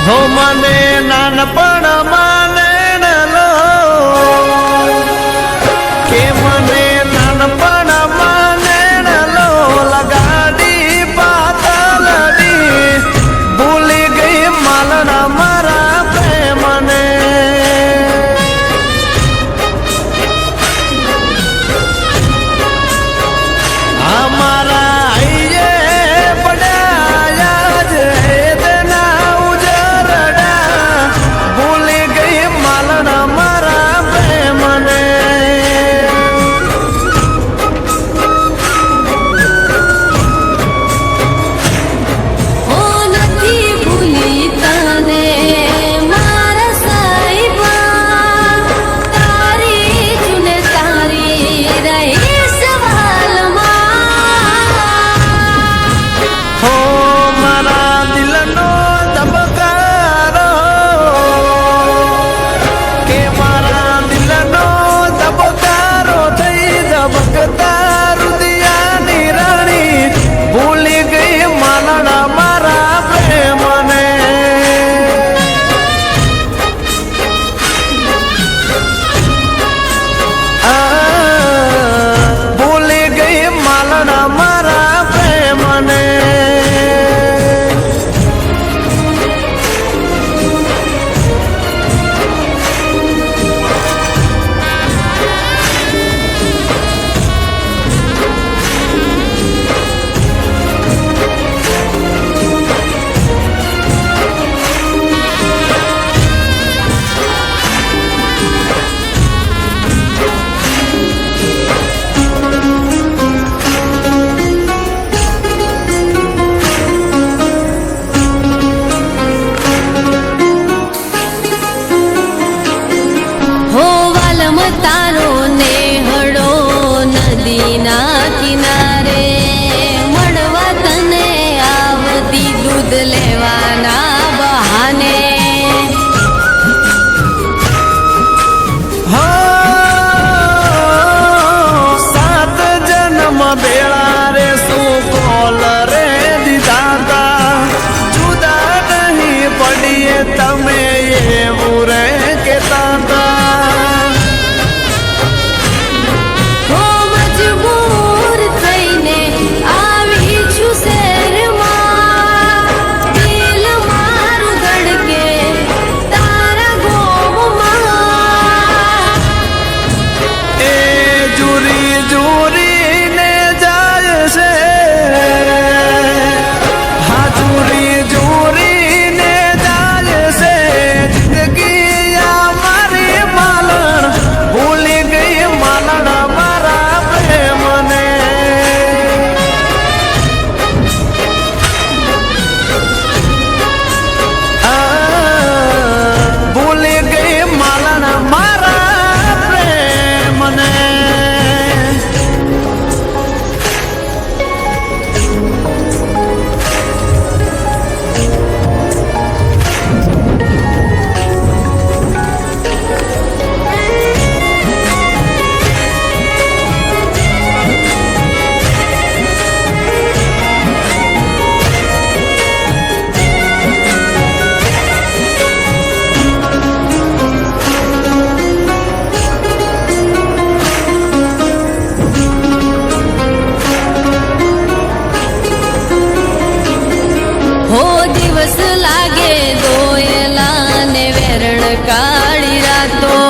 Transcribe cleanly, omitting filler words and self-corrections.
હો મને નાનપણમાં નેણલો કે મને નાનપણમાં નેણલો લગાડી પાતળડી ભૂલી ગઈ માલણા મારા પ્રેમને અમારા તારો નેહડો નદીના કિનારે મળવા તને આવતી દૂધ લેવાના બહાને સાત જન્મ બેળા રે શું કોલ રે દીધા જુદા નહીં પડીએ તમે એવું રે કેતા લાગે દોયલા ને વેરણ કાળી રાતો